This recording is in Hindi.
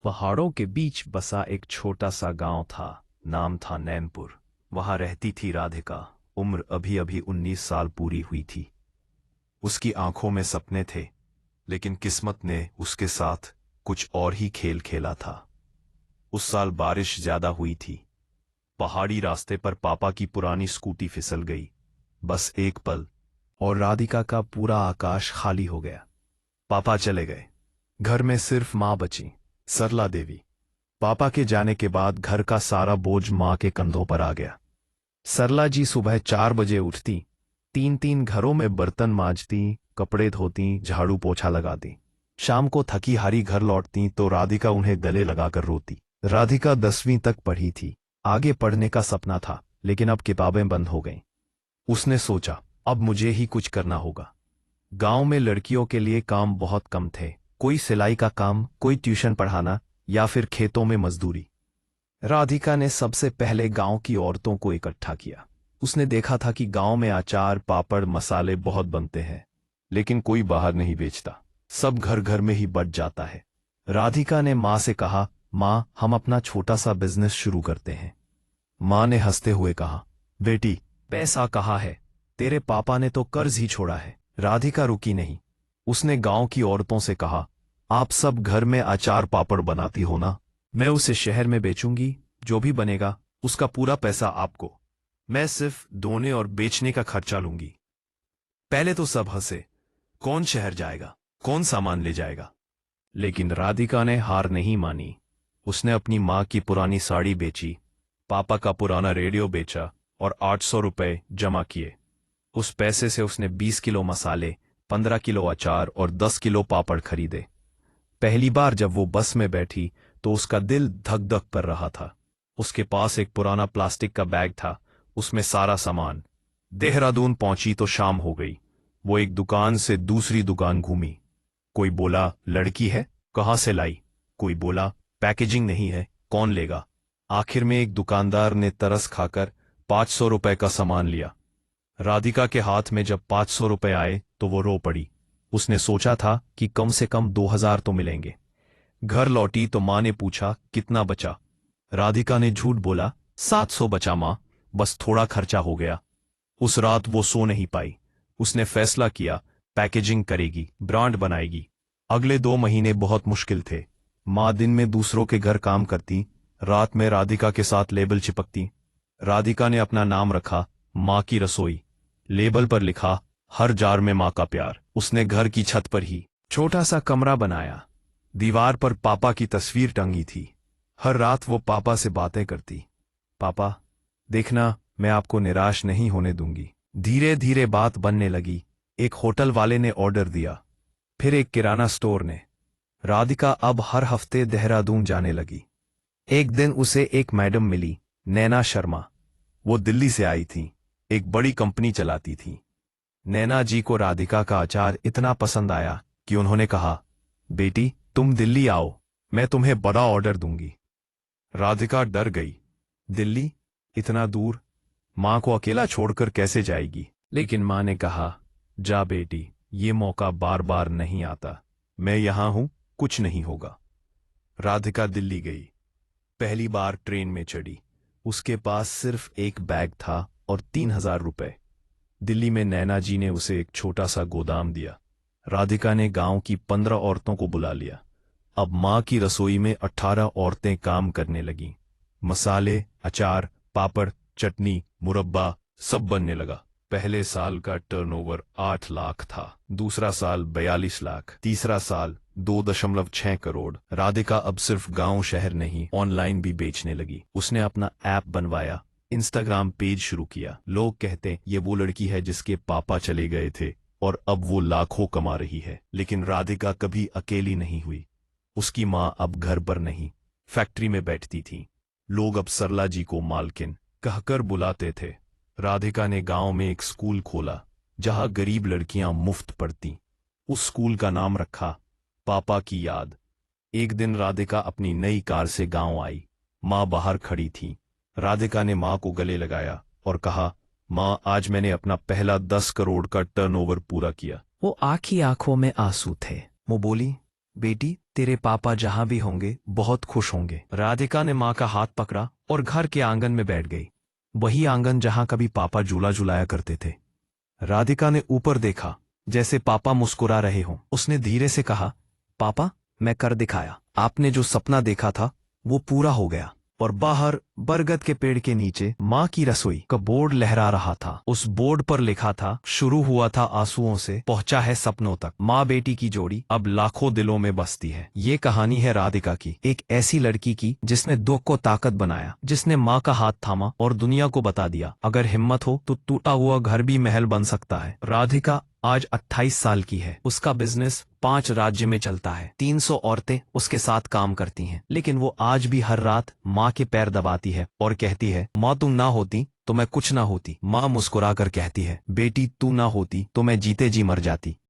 पहाड़ों के बीच बसा एक छोटा सा गांव था। नाम था नैनपुर। वहां रहती थी राधिका। उम्र अभी अभी 19 साल पूरी हुई थी। उसकी आंखों में सपने थे, लेकिन किस्मत ने उसके साथ कुछ और ही खेल खेला था। उस साल बारिश ज्यादा हुई थी। पहाड़ी रास्ते पर पापा की पुरानी स्कूटी फिसल गई। बस एक पल, और राधिका का पूरा आकाश खाली हो गया। पापा चले गए। घर में सिर्फ माँ बची, सरला देवी। पापा के जाने के बाद घर का सारा बोझ माँ के कंधों पर आ गया। सरला जी सुबह 4 बजे उठती, तीन तीन घरों में बर्तन मांजती, कपड़े धोती, झाड़ू पोछा लगाती। शाम को थकी हारी घर लौटती तो राधिका उन्हें गले लगाकर रोती। राधिका 10वीं तक पढ़ी थी। आगे पढ़ने का सपना था, लेकिन अब किताबें बंद हो गईं। उसने सोचा, अब मुझे ही कुछ करना होगा। गांव में लड़कियों के लिए काम बहुत कम थे। कोई सिलाई का काम, कोई ट्यूशन पढ़ाना, या फिर खेतों में मजदूरी। राधिका ने सबसे पहले गांव की औरतों को इकट्ठा किया। उसने देखा था कि गांव में अचार, पापड़, मसाले बहुत बनते हैं, लेकिन कोई बाहर नहीं बेचता। सब घर घर में ही बच जाता है। राधिका ने माँ से कहा, माँ, हम अपना छोटा सा बिजनेस शुरू करते हैं। माँ ने हंसते हुए कहा, बेटी, पैसा कहाँ है? तेरे पापा ने तो कर्ज ही छोड़ा है। राधिका रुकी नहीं। उसने गांव की औरतों से कहा, आप सब घर में अचार पापड़ बनाती हो ना? मैं उसे शहर में बेचूंगी। जो भी बनेगा उसका पूरा पैसा आपको। मैं सिर्फ धोने और बेचने का खर्चा लूंगी। पहले तो सब हंसे। कौन शहर जाएगा? कौन सामान ले जाएगा? लेकिन राधिका ने हार नहीं मानी। उसने अपनी माँ की पुरानी साड़ी बेची, पापा का पुराना रेडियो बेचा और 800 रुपए जमा किए। उस पैसे से उसने 20 किलो मसाले, 15 किलो अचार और 10 किलो पापड़ खरीदे। पहली बार जब वो बस में बैठी तो उसका दिल धक धक कर रहा था। उसके पास एक पुराना प्लास्टिक का बैग था, उसमें सारा सामान। देहरादून पहुंची तो शाम हो गई। वो एक दुकान से दूसरी दुकान घूमी। कोई बोला, लड़की है, कहाँ से लाई? कोई बोला, पैकेजिंग नहीं है, कौन लेगा? आखिर में एक दुकानदार ने तरस खाकर 500 रुपए का सामान लिया। राधिका के हाथ में जब 500 रुपए आए तो वो रो पड़ी। उसने सोचा था कि कम से कम 2000 तो मिलेंगे। घर लौटी तो माँ ने पूछा, कितना बचा? राधिका ने झूठ बोला, 700 बचा माँ, बस थोड़ा खर्चा हो गया। उस रात वो सो नहीं पाई। उसने फैसला किया, पैकेजिंग करेगी, ब्रांड बनाएगी। अगले 2 महीने बहुत मुश्किल थे। माँ दिन में दूसरों के घर काम करती, रात में राधिका के साथ लेबल चिपकती। राधिका ने अपना नाम रखा, माँ की रसोई। लेबल पर लिखा, हर जार में माँ का प्यार। उसने घर की छत पर ही छोटा सा कमरा बनाया। दीवार पर पापा की तस्वीर टंगी थी। हर रात वो पापा से बातें करती। पापा, देखना, मैं आपको निराश नहीं होने दूंगी। धीरे धीरे बात बनने लगी। एक होटल वाले ने ऑर्डर दिया, फिर एक किराना स्टोर ने। राधिका अब हर हफ्ते देहरादून जाने लगी। एक दिन उसे एक मैडम मिली, नैना शर्मा। वो दिल्ली से आई थी, एक बड़ी कंपनी चलाती थी। नैना जी को राधिका का अचार इतना पसंद आया कि उन्होंने कहा, बेटी, तुम दिल्ली आओ, मैं तुम्हें बड़ा ऑर्डर दूंगी। राधिका डर गई। दिल्ली? इतना दूर? माँ को अकेला छोड़कर कैसे जाएगी? लेकिन माँ ने कहा, जा बेटी, ये मौका बार बार नहीं आता। मैं यहां हूं, कुछ नहीं होगा। राधिका दिल्ली गई। पहली बार ट्रेन में चढ़ी। उसके पास सिर्फ एक बैग था और 3000 रुपए। दिल्ली में नैना जी ने उसे एक छोटा सा गोदाम दिया। राधिका ने गांव की 15 औरतों को बुला लिया। अब माँ की रसोई में 18 औरतें काम करने लगीं। मसाले, अचार, पापड़, चटनी, मुरब्बा सब बनने लगा। पहले साल का टर्नओवर 8 लाख था, दूसरा साल 42 लाख, तीसरा साल 2.6 करोड़। राधिका अब सिर्फ गांव शहर नहीं, ऑनलाइन भी बेचने लगी। उसने अपना ऐप बनवाया, इंस्टाग्राम पेज शुरू किया। लोग कहते, ये वो लड़की है जिसके पापा चले गए थे और अब वो लाखों कमा रही है। लेकिन राधिका कभी अकेली नहीं हुई। उसकी माँ अब घर पर नहीं, फैक्ट्री में बैठती थी। लोग अब सरला जी को मालकिन कहकर बुलाते थे। राधिका ने गांव में एक स्कूल खोला, जहां गरीब लड़कियां मुफ्त पढ़ती। उस स्कूल का नाम रखा, पापा की याद। एक दिन राधिका अपनी नई कार से गांव आई। माँ बाहर खड़ी थी। राधिका ने माँ को गले लगाया और कहा, माँ, आज मैंने अपना पहला 10 करोड़ का टर्नओवर पूरा किया। वो आंखों में आंसू थे। वो बोली, बेटी, तेरे पापा जहां भी होंगे बहुत खुश होंगे। राधिका ने माँ का हाथ पकड़ा और घर के आंगन में बैठ गई। वही आंगन जहां कभी पापा झूला झुलाया करते थे। राधिका ने ऊपर देखा, जैसे पापा मुस्कुरा रहे हों। उसने धीरे से कहा, पापा, मैं कर दिखाया। आपने जो सपना देखा था वो पूरा हो गया। और बाहर बरगद के पेड़ के नीचे माँ की रसोई का बोर्ड लहरा रहा था। उस बोर्ड पर लिखा था, शुरू हुआ था आंसुओं से, पहुंचा है सपनों तक। माँ बेटी की जोड़ी अब लाखों दिलों में बसती है। ये कहानी है राधिका की, एक ऐसी लड़की की जिसने दुख को ताकत बनाया, जिसने माँ का हाथ थामा और दुनिया को बता दिया, अगर हिम्मत हो तो टूटा हुआ घर भी महल बन सकता है। राधिका आज 28 साल की है। उसका बिजनेस 5 राज्य में चलता है। 300 औरतें उसके साथ काम करती हैं। लेकिन वो आज भी हर रात माँ के पैर दबाती है और कहती है, माँ तुम ना होती तो मैं कुछ ना होती। माँ मुस्कुरा कर कहती है, बेटी तू ना होती तो मैं जीते जी मर जाती।